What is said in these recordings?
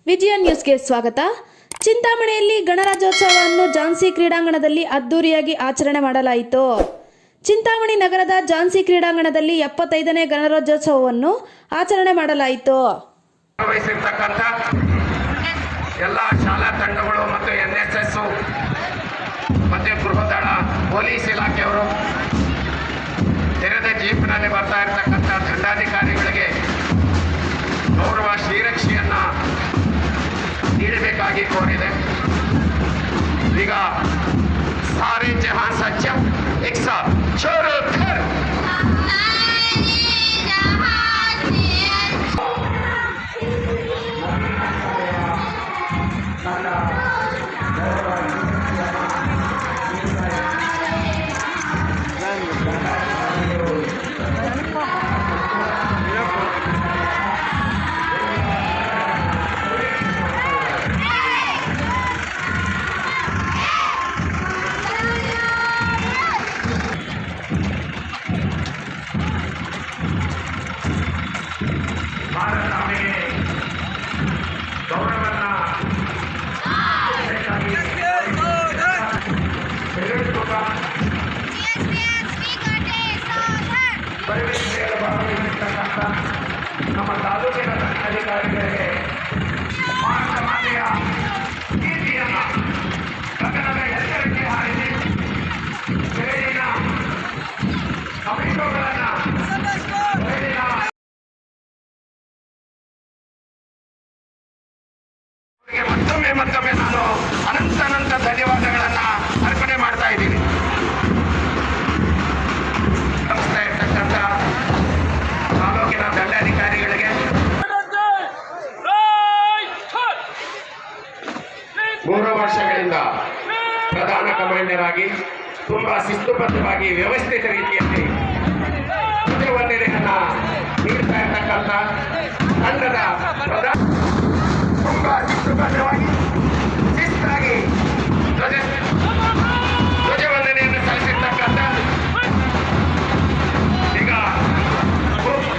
ವಿಜಯ ನ್ಯೂಸ್ಗೆ ಸ್ವಾಗತ. ಚಿಂತಾಮಣಿಯಲ್ಲಿ ಗಣರಾಜ್ಯೋತ್ಸವವನ್ನು ಝಾನ್ಸಿ ಕ್ರೀಡಾಂಗಣದಲ್ಲಿ ಅದ್ದೂರಿಯಾಗಿ ಆಚರಣೆ ಮಾಡಲಾಯಿತು. ಚಿಂತಾಮಣಿ ನಗರದ ಝಾನ್ಸಿ ಕ್ರೀಡಾಂಗಣದಲ್ಲಿ 75ನೇ ಗಣರಾಜ್ಯೋತ್ಸವವನ್ನು ಆಚರಣೆ ಮಾಡಲಾಯಿತು. ಎಲ್ಲ ಶಾಲಾ ತಂಡಗಳು ಮತ್ತು NSS ಮತ್ತು ಗೃಹದಳ ಪೊಲೀಸ್ ಇಲಾಖೆಯವರು ತೆರೆದ ಜೀಪ್ನಲ್ಲಿ ಬರ್ತಾ ಇರತಕ್ಕಂಥ ದಂಡಾಧಿಕಾರಿಗಳಿಗೆ ಗೌರವ ಶ್ರೀರಕ್ಷೆಯನ್ನು ನೀಡಬೇಕಾಗಿ ಕೋರಿದೆ. ಈಗ ಸಾರೆ ಜಹಾನ್ ಸಚ್ಚ एक साथ छोड़ो घर ನಮ್ಮ ತಾಲೂಕಿನ ಅಧಿಕಾರಿಗಳಿಗೆ ಮಾನವೀಯ ನೀತಿಯನ್ನು ಗಗನದ ಎತ್ತರಕ್ಕೆ ಹಾರಿಸಿ ಬೆಳೆದಿನ ಅಭಿಷೇಕಗಳನ್ನು ಮತ್ತೊಮ್ಮೆ ನಾನು ಅನಂತ ಧನ್ಯವಾದಗಳನ್ನು ಅರ್ಪಣೆ ಮಾಡ್ತಾ ಇದ್ದೀನಿ. ಇರ್ತಕ್ಕಂಥ ತಾಲೂಕಿನ ದಂಡಾಧಿಕಾರಿಗಳಿಗೆ 3 ವರ್ಷಗಳಿಂದ ಪ್ರಧಾನ ಕಮಾಂಡರ್ ಆಗಿ ತುಂಬಾ ಶಿಸ್ತುಬದ್ಧವಾಗಿ ವ್ಯವಸ್ಥಿತ ರೀತಿಯಲ್ಲಿ ಧ್ವಜವಂದನೆಯನ್ನ ನೀಡ್ತಾ ಇರ್ತಕ್ಕಂಥ ತಂಡದ ತುಂಬಾ ಶಿಸ್ತುಬದ್ಧವಾಗಿ ಶಿಸ್ತಾಗಿ ಧ್ವಜವಂದನೆಯನ್ನು ಸಲ್ಲಿಸಿರ್ತಕ್ಕಂಥ ಈಗ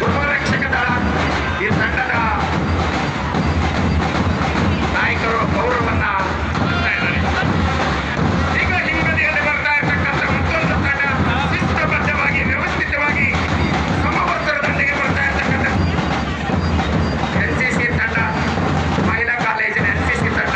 ಗೃಹರಕ್ಷಕ ದಳ ಈ ತಂಡದ ನಾಯಕರು ಗೌರವವನ್ನ ಸಲ್ಲಿಸ್ತಾ ಇದ್ದಾರೆ. ಈಗ ಹಿಂಬದಿಯಲ್ಲಿ ಬರ್ತಾ ಇರ್ತಕ್ಕಂಥ ಮತ್ತೊಂದು ತಂಡ ಶಿಸ್ತುಬದ್ಧವಾಗಿ ವ್ಯವಸ್ಥಿತವಾಗಿ ಸಮವಸ್ತ್ರದೊಂದಿಗೆ ಬರ್ತಾ ಇರ್ತಕ್ಕಂಥ NCC ತಂಡ, ಮಹಿಳಾ ಕಾಲೇಜಿನ NCC ತಂಡ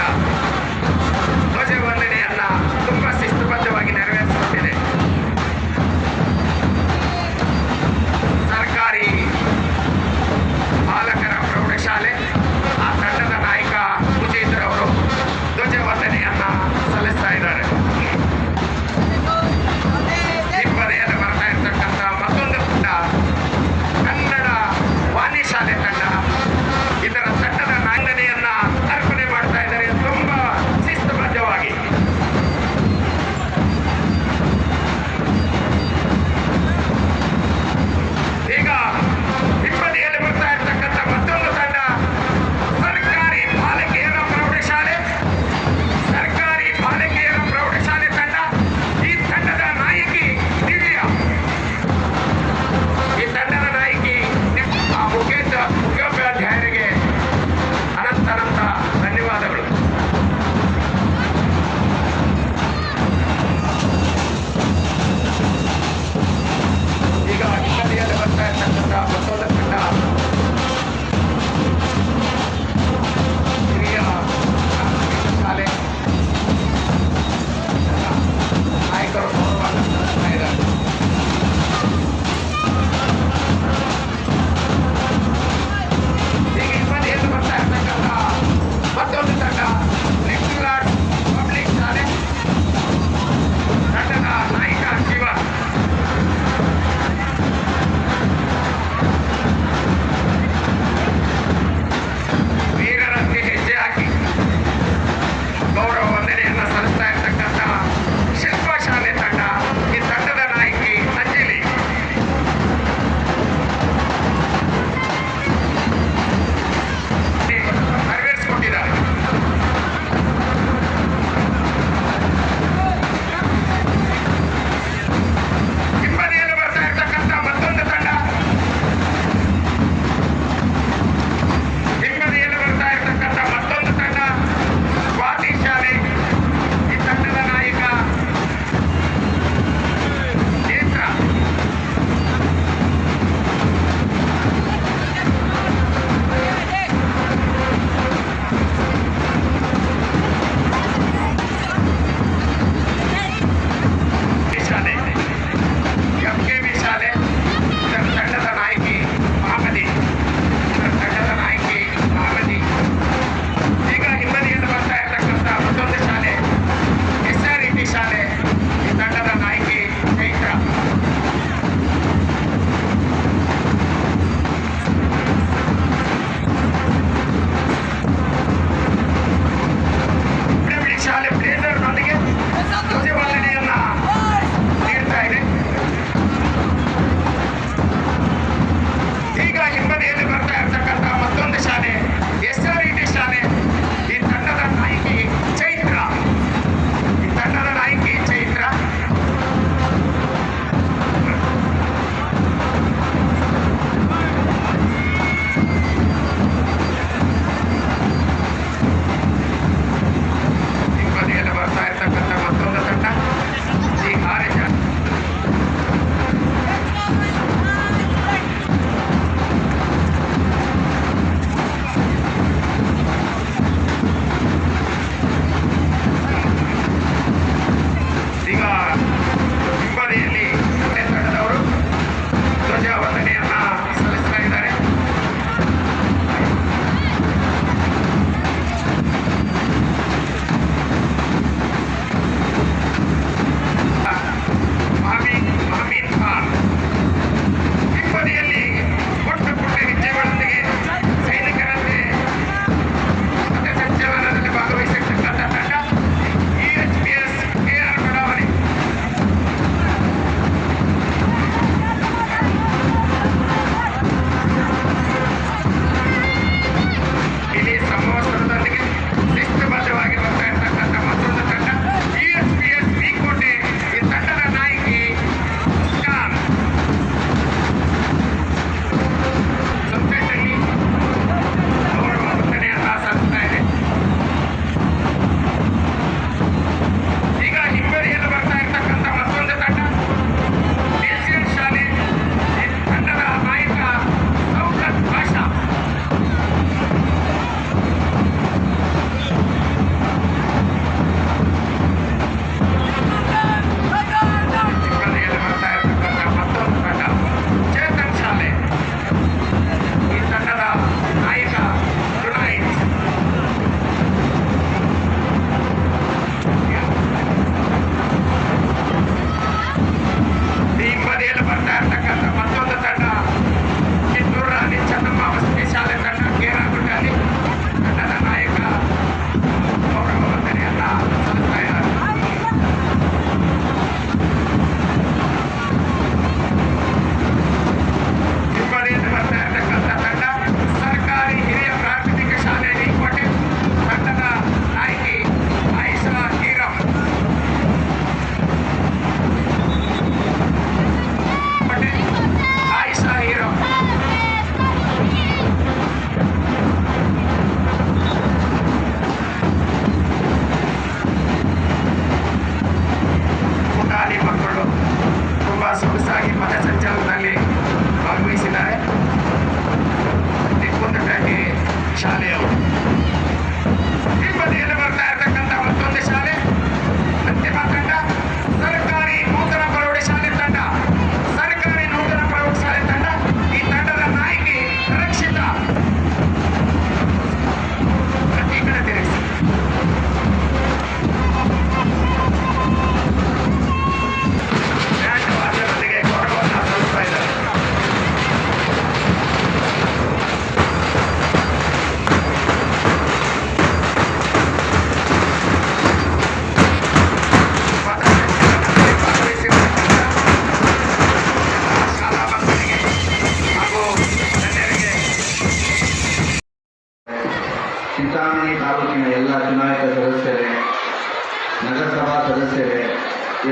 ನಗರಸಭಾ ಸದಸ್ಯರೇ,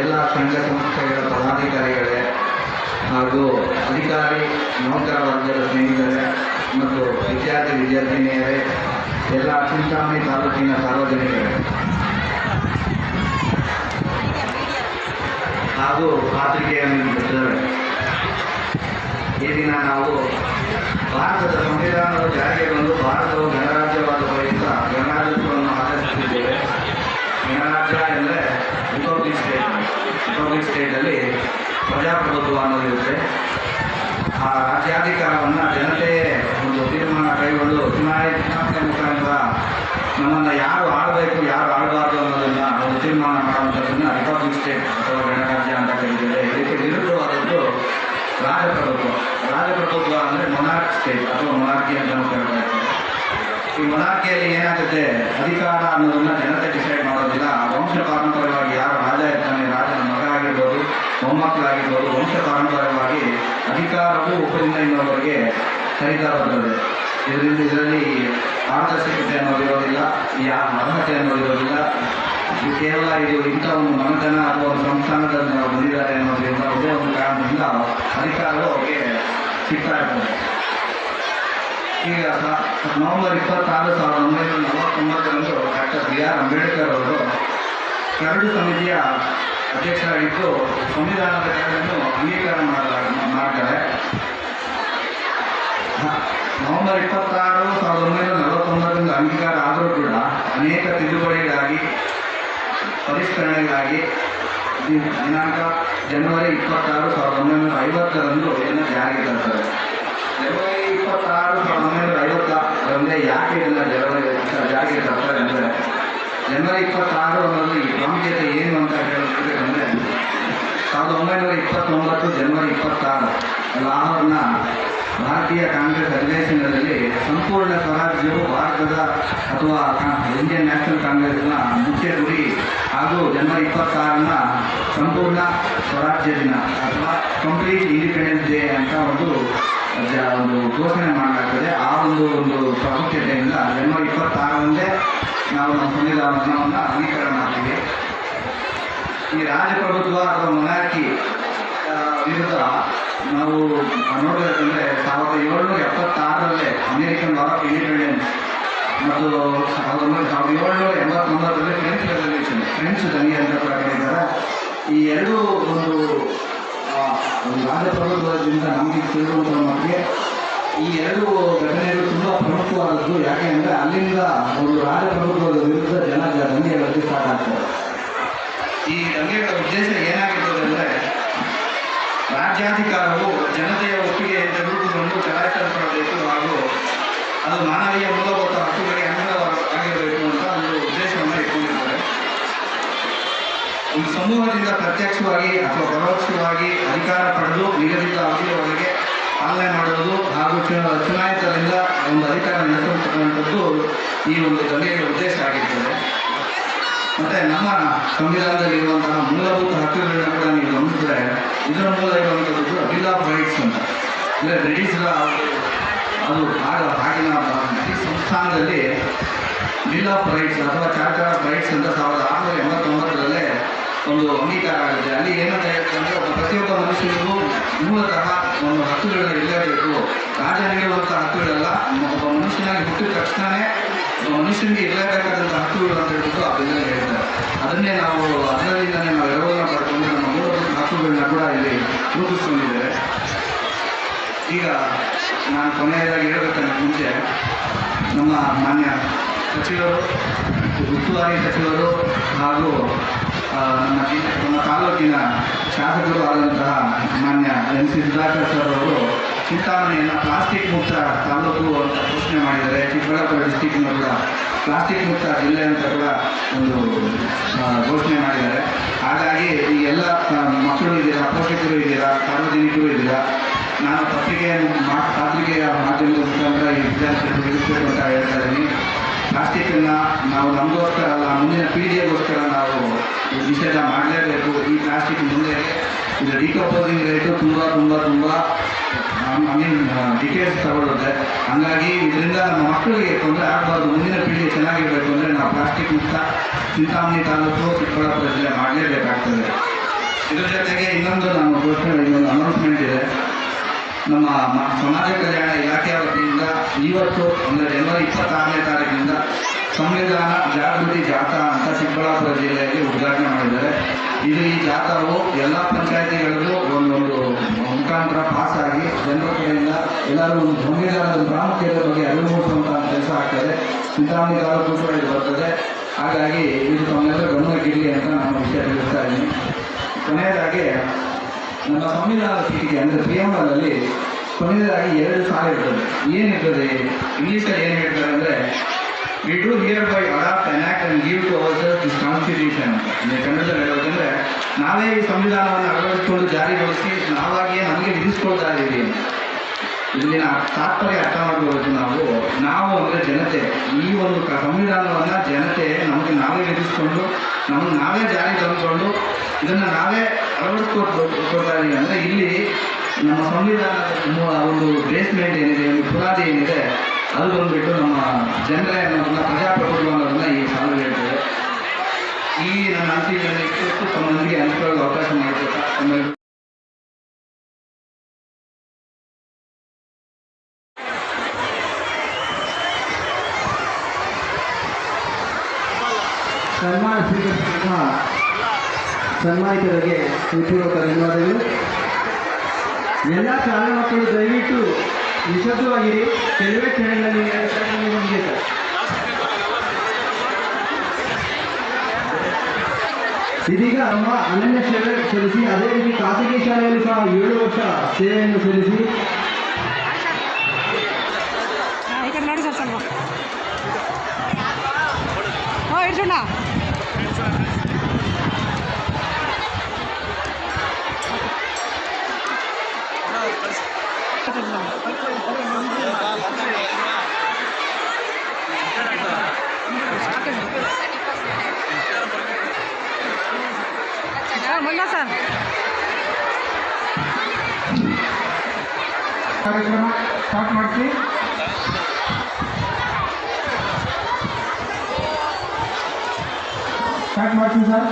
ಎಲ್ಲ ಸಂಘ ಸಂಸ್ಥೆಗಳ ಪದಾಧಿಕಾರಿಗಳೇ ಹಾಗೂ ಅಧಿಕಾರಿ ನೌಕರ ವರ್ಗದ ಸ್ನೇಹಿತರೇ ಮತ್ತು ವಿದ್ಯಾರ್ಥಿನಿಯರೇ, ಎಲ್ಲ ಚಿಂತಾಮಣಿ ತಾಲೂಕಿನ ಸಾರ್ವಜನಿಕರೇ ಹಾಗೂ ಪಾತ್ರಿಕೆಯ ಮಿತ್ರರೇ, ಈ ದಿನ ನಾವು ಭಾರತದ ಸಂವಿಧಾನದ ಜಾರಿಗೆ ಬಂದು ಭಾರತವು ಗಣರಾಜ್ಯವಾದ ಬಳಿಕ ಗಣರಾಜ್ಯೋತ್ಸವವನ್ನು ಆಚರಿಸುತ್ತಿದ್ದೇವೆ. ಗಣರಾಜ್ಯ ಎಂದರೆ ರಿಪಬ್ಲಿಕ್ ಸ್ಟೇಟಲ್ಲಿ ಪ್ರಜಾಪ್ರಭುತ್ವ ಅನ್ನೋದಿರುತ್ತೆ. ಆ ರಾಜ್ಯಾಧಿಕಾರವನ್ನು ಜನತೆಯೇ ಒಂದು ತೀರ್ಮಾನ ಕೈಗೊಂಡು ಚುನಾವಣೆ ಮುಖಾಂತರ ನಮ್ಮನ್ನು ಯಾರು ಆಳಬೇಕು ಯಾರು ಆಳಬಾರ್ದು ಅನ್ನೋದನ್ನು ಒಂದು ತೀರ್ಮಾನ ಮಾಡುವಂಥದ್ದನ್ನು ರಿಪಬ್ಲಿಕ್ ಸ್ಟೇಟ್ ಅಥವಾ ಗಣರಾಜ್ಯ ಅಂತ ಕರೀತಾರೆ. ಇದಕ್ಕೆ ವಿರುದ್ಧವಾದದ್ದು ರಾಜಪ್ರಭುತ್ವ ಅಂದರೆ ಮೊನಾರ್ಕ್ ಸ್ಟೇಟ್ ಅಥವಾ ಮೊನಾರ್ಕಿ ಅಂತ ಕರೀತಾರೆ. ಈ ಮೊನಾರ್ಕಿಯಲ್ಲಿ ಏನಾಗುತ್ತೆ, ಅಧಿಕಾರ ಅನ್ನೋದನ್ನು ಜನತೆ ಡಿಸೈಡ್ ಮಾಡೋದಿಲ್ಲ. ವಂಶ ಪಾರಂಪರ್ಯವಾಗಿ ಯಾರು ರಾಜ ಇರ್ತಾನೆ, ರಾಜನ ಮಗ ಆಗಿರ್ಬೋದು, ಮೊಮ್ಮಕ್ಕಳಾಗಿರ್ಬೋದು, ವಂಶ ಪಾರಂಪರ್ಯವಾಗಿ ಅಧಿಕಾರವು ಒಬ್ಬರಿಂದ ಇನ್ನೊಬ್ಬರಿಗೆ ಸರಿತಾ ಬರ್ತದೆ. ಇದರಲ್ಲಿ ಪಾರದರ್ಶಕತೆ ಅನ್ನೋದಿರೋದಿಲ್ಲ, ಯಾವ ಅರ್ಹತೆ ಅನ್ನೋದಿರೋದಿಲ್ಲ. ಇದು ಕೇವಲ ಇಂಥ ಒಂದು ಮನೆತನ ಅಥವಾ ಒಂದು ಸಂಸ್ಥಾನದಲ್ಲಿ ಬಂದಿದ್ದಾರೆ ಅನ್ನೋದ್ರಿಂದ ಒಂದೇ ಒಂದು ಕಾರಣದಿಂದ ಅಧಿಕಾರವು ಅವರಿಗೆ ಸಿಗ್ತಾ ಇರ್ತದೆ. ಈಗ ನವೆಂಬರ್ 26, 1949ರಂದು ಡಾಕ್ಟರ್ BR ಅಂಬೇಡ್ಕರ್ ಅವರು ಕರಡು ಸಮಿತಿಯ ಅಧ್ಯಕ್ಷರಾಗಿದ್ದು ಸಂವಿಧಾನದ ಕರಡನ್ನು ಅಂಗೀಕಾರ ಮಾಡ್ತಾರೆ. ನವೆಂಬರ್ 26, 1949ರಿಂದ ಅಂಗೀಕಾರ ಆದರೂ ಕೂಡ ಅನೇಕ ತಿದ್ದುಪಡಿಗಳಾಗಿ ಪರಿಷ್ಕರಣೆಗಾಗಿ ದಿನಾಂಕ ಜನವರಿ 26, 1950ರಂದು ಇದನ್ನು ಜಾರಿಗೆ ತರ್ತಾರೆ. ಜನವರಿ 26, 1950ರಂದೇ ಯಾಕೆ ಇದನ್ನು ಜಾರಿಗೆ ತರ್ತಾರೆ ಅಂದರೆ, ಜನವರಿ 26 ಅನ್ನೋದು ಈ ಪ್ರಾಮುಖ್ಯತೆ ಏನು ಅಂತ ಹೇಳಬೇಕಂದ್ರೆ, 1929 ಜನವರಿ 26 ಲಾಹೋರ್ನ ಭಾರತೀಯ ಕಾಂಗ್ರೆಸ್ ಅಧಿವೇಶನದಲ್ಲಿ ಸಂಪೂರ್ಣ ಸ್ವರಾಜ್ಯವು ಭಾರತದ ಅಥವಾ ಇಂಡಿಯನ್ ನ್ಯಾಷನಲ್ ಕಾಂಗ್ರೆಸ್ನ ಮುಖ್ಯ ಗುರಿ ಹಾಗೂ ಜನವರಿ 26ನ ಸಂಪೂರ್ಣ ಸ್ವರಾಜ್ಯ ದಿನ ಅಥವಾ ಕಂಪ್ಲೀಟ್ ಇಂಡಿಪೆಂಡೆನ್ಸ್ ಡೇ ಅಂತ ಒಂದು ಘೋಷಣೆ ಮಾಡಲಾಗ್ತದೆ. ಆ ಒಂದು ಪ್ರಾಮುಖ್ಯತೆಯಿಂದ ಜನವರಿ 26ರಂದೇ ನಾವು ನಮ್ಮ ಸಂವಿಧಾನವನ್ನು ಅಂಗೀಕಾರ ಮಾಡ್ತೀವಿ. ಈ ರಾಜಪ್ರಭುತ್ವ ಅಥವಾ ಮೊನಾರ್ಕಿ ವಿರುದ್ಧ ನಾವು ನೋಡಬೇಕಂದ್ರೆ 1776ರಲ್ಲೇ ಅಮೇರಿಕನ್ ವಾರ್ ಆಫ್ ಇಂಡಿಪೆಂಡೆನ್ಸ್ ಮತ್ತು 1789ರಲ್ಲಿ ಫ್ರೆಂಚ್ ರೆವಲ್ಯೂಷನ್, ಫ್ರೆಂಚ್ ದಂಗೆ ಅಂತ ಕೂಡ ಕರೀತಾರೆ. ಈ ಎರಡೂ ಒಂದು ರಾಜಪ್ರಭುತ್ವದಿಂದ ನಮಗೆ ತಿಳಿದುವಂಥ ಮಟ್ಟಿಗೆ ಈ ಎರಡು ಘಟನೆಗಳು ತುಂಬ ಪ್ರಮುಖವಾದದ್ದು. ಯಾಕೆ ಅಂದರೆ ಅಲ್ಲಿಂದ ಒಂದು ರಾಜಪ್ರಭುತ್ವದ ವಿರುದ್ಧ ದಂಗೆಗಳು ಸ್ಟಾರ್ಟ್ ಆಗ್ತದೆ. ಈ ದಂಗೆಗಳ ಉದ್ದೇಶ ಏನಾಗಿರ್ತದೆ ಅಂದರೆ, ರಾಜ್ಯಾಧಿಕಾರವು ಜನತೆಯ ಒಪ್ಪಿಗೆಯಿಂದ ರೂಪುಗೊಂಡು ಚಲಾಯಿಸಲ್ಪಡಬೇಕು ಹಾಗೂ ಅದು ಮಾನವೀಯ ಮೂಲಭೂತ ಹಕ್ಕುಗಳಿಗೆ ಅನುಗುಣವಾಗಿರಬೇಕು ಅಂತ ಒಂದು ಉದ್ದೇಶವನ್ನು ಇಟ್ಕೊಂಡಿರ್ತಾರೆ. ಒಂದು ಸಮೂಹದಿಂದ ಪ್ರತ್ಯಕ್ಷವಾಗಿ ಅಥವಾ ಪರೋಕ್ಷವಾಗಿ ಅಧಿಕಾರ ಪಡೆದು ನಿಗದಿತ ಅವಧಿಯವರೆಗೆ ಪಾಲನೆ ಮಾಡುವುದು ಹಾಗೂ ಚುನಾಯಿತರಿಂದ ಒಂದು ಅಧಿಕಾರ ನಡೆಸುವಂಥದ್ದು ಈ ಒಂದು ದಂಗೆಗಳ ಉದ್ದೇಶ ಆಗಿರ್ತದೆ. ಮತ್ತು ನಮ್ಮ ಸಂವಿಧಾನದಲ್ಲಿರುವಂತಹ ಮೂಲಭೂತ ಹಕ್ಕುಗಳನ್ನ ಕೂಡ ನೀವು ಗಮನಿಸಿದ್ರೆ, ಇದರ ಮೂಲ ಇರುವಂಥದ್ದು ಬಿಲ್ ಆಫ್ ರೈಟ್ಸ್ ಅಂತ. ಅಂದರೆ ಬ್ರಿಟಿಷರ ಆಗಿನ ಬ್ರಿಟಿಷ್ ಸಂಸ್ಥಾನದಲ್ಲಿ ಬಿಲ್ ಆಫ್ ರೈಟ್ಸ್ ಅಥವಾ ಚಾರ್ಟರ್ ಆಫ್ ರೈಟ್ಸ್ ಅಂತ 1689ರಲ್ಲೇ ಒಂದು ಅಂಗೀಕಾರ ಆಗುತ್ತೆ. ಅಲ್ಲಿ ಏನಂತ ಹೇಳ್ತಾರೆ ಅಂದರೆ, ಪ್ರತಿಯೊಬ್ಬ ಮನುಷ್ಯನಿಗೂ ಮೂಲತಃ ಒಂದು ಹಕ್ಕುಗಳನ್ನ ಇರಲೇಬೇಕು. ರಾಜನಿಗಿರುವಂಥ ಹಕ್ಕುಗಳೆಲ್ಲ ಒಬ್ಬ ಮನುಷ್ಯನಾಗಿ ಹುಟ್ಟಿದ ತಕ್ಷಣವೇ ಒಬ್ಬ ಮನುಷ್ಯನಿಗೆ ಇರಲೇಬೇಕಾದಂಥ ಹಕ್ಕುಗಳು ಅಂತ ಹೇಳ್ಬಿಟ್ಟು ಆ ಬಿಲ್ಲಲ್ಲಿ ಹೇಳ್ತಾರೆ. ಅದರಿಂದನೇ ನಾವು ಎರವನ್ನ ಪಡ್ಕೊಂಡು ನಮ್ಮ ಮೂಲಭೂತ ಹಕ್ಕುಗಳನ್ನ ಕೂಡ ಇಲ್ಲಿ ರೂಪಿಸ್ಕೊಂಡಿದ್ದೇವೆ. ಈಗ ನಾನು ಕೊನೆಯದಾಗಿ ಹೇಳಬೇಕಂದ್ರೆ ಮುಂಚೆ ನಮ್ಮ ಮಾನ್ಯ ಸಚಿವರು, ಉಸ್ತುವಾರಿ ಸಚಿವರು ಹಾಗೂ ನಮ್ಮ ತಾಲೂಕಿನ ಶಾಸಕರು ಆದಂತಹ ಮಾನ್ಯ MC ಸುಧಾಕರ್ ಸರ್ ಅವರು ಚಿಂತಾಮಣಿಯನ್ನು ಪ್ಲಾಸ್ಟಿಕ್ ಮುಕ್ತ ತಾಲೂಕು ಅಂತ ಘೋಷಣೆ ಮಾಡಿದ್ದಾರೆ. ಚಿಕ್ಕಬಳ್ಳಾಪುರ ಡಿಸ್ಟಿಕ್ನ ಕೂಡ ಪ್ಲಾಸ್ಟಿಕ್ ಮುಕ್ತ ಜಿಲ್ಲೆ ಅಂತ ಕೂಡ ಒಂದು ಘೋಷಣೆ ಮಾಡಿದ್ದಾರೆ. ಹಾಗಾಗಿ ಈ ಎಲ್ಲ ಮಕ್ಕಳು ಇದ್ದೀರಾ, ಪೋಷಕರು ಇದ್ದೀರಾ, ಸಾರ್ವಜನಿಕರು ಇದ್ದೀರಾ, ನಾನು ಪತ್ರಿಕೆಯ ಮಾಧ್ಯಮದ ಮುಖಾಂತರ ಈ ವಿದ್ಯಾರ್ಥಿಗಳು ತಿಳಿಸಬೇಕು ಅಂತ ಹೇಳ್ತಾ ಇದ್ದೀನಿ. ಪ್ಲಾಸ್ಟಿಕ್ಕನ್ನು ನಾವು ನಮಗೋಸ್ಕರ ಅಲ್ಲ, ಮುಂದಿನ ಪೀಳಿಗೆಗೋಸ್ಕರ ನಾವು ನಿಷೇಧ ಮಾಡಲೇಬೇಕು. ಈ ಪ್ಲಾಸ್ಟಿಕ್ ಮುಂದೆ ಇದು ಡಿಕಂಪೋಸಿಂಗ್ ರೇಟು ತುಂಬ ಡಿಟೇಲ್ಸ್ ತಗೊಳ್ಳುತ್ತೆ. ಹಂಗಾಗಿ ಇದರಿಂದ ನಮ್ಮ ಮಕ್ಕಳಿಗೆ ತೊಂದರೆ ಆಗಬಾರ್ದು, ಮುಂದಿನ ಪೀಳಿಗೆ ಚೆನ್ನಾಗಿರಬೇಕು ಅಂದರೆ ನಾವು ಪ್ಲಾಸ್ಟಿಕ್ ಮುಕ್ತ ಚಿಂತಾಮಣಿ ತಾಲೂಕು ಚಿಕ್ಕಬಳ್ಳಾಪುರ ಜಿಲ್ಲೆ ಮಾಡಲೇಬೇಕಾಗ್ತದೆ. ಇದ್ರ ಜೊತೆಗೆ ಇನ್ನೊಂದು ಅನೌನ್ಸ್ಮೆಂಟ್ ಇದೆ. ನಮ್ಮ ಸಮಾಜ ಕಲ್ಯಾಣ ಇಲಾಖೆಯ ವತಿಯಿಂದ ಇವತ್ತು ಅಂದರೆ ಜನವರಿ 26ನೇ ತಾರೀಕಿನಿಂದ ಸಂವಿಧಾನ ಜಾಗೃತಿ ಜಾಥಾ ಅಂತ ಚಿಕ್ಕಬಳ್ಳಾಪುರ ಜಿಲ್ಲೆಯಲ್ಲಿ ಉದ್ಘಾಟನೆ ಮಾಡಿದ್ದಾರೆ. ಈ ಜಾಥಾವು ಎಲ್ಲ ಪಂಚಾಯತಿಗಳಿಗೂ ಒಂದೊಂದು ಮುಖಾಂತರ ಪಾಸ್ ಆಗಿ ಜನರ ಕಡೆಯಿಂದ ಎಲ್ಲರೂ ಒಂದು ಸಂವಿಧಾನದ ಪ್ರಾಮುಖ್ಯತೆ ಬಗ್ಗೆ ಅರಿವು ಮೂಡಿಸುವಂಥ ಕೆಲಸ ಆಗ್ತದೆ. ಚಿಂತಾಮಣಿ ತಾಲೂಕು ಕೂಡ ಇದು ಬರ್ತದೆ. ಹಾಗಾಗಿ ಇದು ತಮ್ಮೆಲ್ಲರ ಗಮನಕ್ಕಿರಲಿ ಅಂತ ನಾನು ವಿಷಯ ತಿಳಿಸ್ತಾ ಇದ್ದೀನಿ. ಕೊನೆಯದಾಗಿ ನಮ್ಮ ಸಂವಿಧಾನದ ಪೀಠಿಗೆ ಅಂದರೆ ಪ್ರಿಯಂಬಲಲ್ಲಿ ಕೊನೆಯದಾಗಿ 2 ಸಾಲು ಇರ್ತದೆ. ಏನಿರ್ತದೆ ಇಂಗ್ಲೀಷಲ್ಲಿ ಏನು ಹೇಳ್ತಾರೆ ಅಂದರೆ we do here by adopt enact and give to ourselves this constitution ಅಂತ. ಕನ್ನಡದಲ್ಲಿ ಹೇಳೋದಂದರೆ ನಾವೇ ಈ ಸಂವಿಧಾನವನ್ನು ಅಳವಡಿಸಿಕೊಂಡು ಜಾರಿಗೊಳಿಸಿ ನಾವಾಗಿಯೇ ನಮಗೆ ವಿಧಿಸ್ಕೊಳ್ತಾ ಇದ್ದೀವಿ. ಇಲ್ಲಿನ ತಾತ್ಪರ್ಯ ಅರ್ಥ ಮಾಡ್ಕೋಬೇಕು. ನಾವು ಅಂದರೆ ಜನತೆ ಈ ಒಂದು ಸಂವಿಧಾನವನ್ನು ಜನತೆ ನಮಗೆ ನಾವೇ ವಿಧಿಸ್ಕೊಂಡು ನಮಗೆ ನಾವೇ ಜಾರಿ ತಂದುಕೊಂಡು ಇದನ್ನು ನಾವೇ ಅಳವಡಿಸ್ಕೊಡ್ತಾ ಇದ್ದೀವಿ. ಅಂದರೆ ಇಲ್ಲಿ ನಮ್ಮ ಸಂವಿಧಾನದ ಒಂದು ಬೇಸ್ಮೆಂಟ್ ಏನಿದೆ, ಒಂದು ಪುನಾದಿ ಏನಿದೆ, ಅದು ಬಂದುಬಿಟ್ಟು ನಮ್ಮ ಜನರೇ ಅನ್ನೋದನ್ನ, ಪ್ರಜಾಪ್ರಭುತ್ವ ಅನ್ನೋದನ್ನ ಈ ಸಾಲು ಹೇಳ್ತೇವೆ. ಈ ನನ್ನ ಅನಿಸಿಕೆಯನ್ನು ಇಟ್ಟು ತಮ್ಮೊಂದಿಗೆ ಹಂಚಿಕೊಳ್ಳಲು ಅವಕಾಶ ಮಾಡಿಕೊಟ್ಟ ತಮ್ಮೆಲ್ಲರಿಗೂ ಸನ್ಮಾನ ಸ್ವೀಕರಿಸಿರುವ ಸನ್ಮಾನಿತರಿಗೆ ಹೃತ್ಪೂರ್ವಕ ಧನ್ಯವಾದಗಳು. ಎಲ್ಲ ಶಾಲಾ ಮಕ್ಕಳು ದಯವಿಟ್ಟು ನಿಶಬ್ದವಾಗಿರಿ. ಕೆಲವೇ ಕ್ಷಣಗಳಲ್ಲಿ ನಮಗೆ ಇದೀಗ ನಮ್ಮ ಅನನ್ಯ ಸೇವೆ ಸಲ್ಲಿಸಿ ಅದೇ ರೀತಿ ಖಾಸಗಿ ಶಾಲೆಯಲ್ಲಿ ಸಹ 7 ವರ್ಷ ಸೇವೆಯನ್ನು ಸಲ್ಲಿಸಿ ನೋಡಿ ಸರ್ ಸ್ವಲ್ಪ ಇಡ್ಸೋಣ. ಮಲ್ಲ ಸರ್ ಕಾರ್ಯಕ್ರಮ ಸ್ಟಾರ್ಟ್ ಮಾಡ್ತೀವಿ. ಸ್ಟಾರ್ಟ್ ಮಾಡ್ತೀವಿ ಸರ್.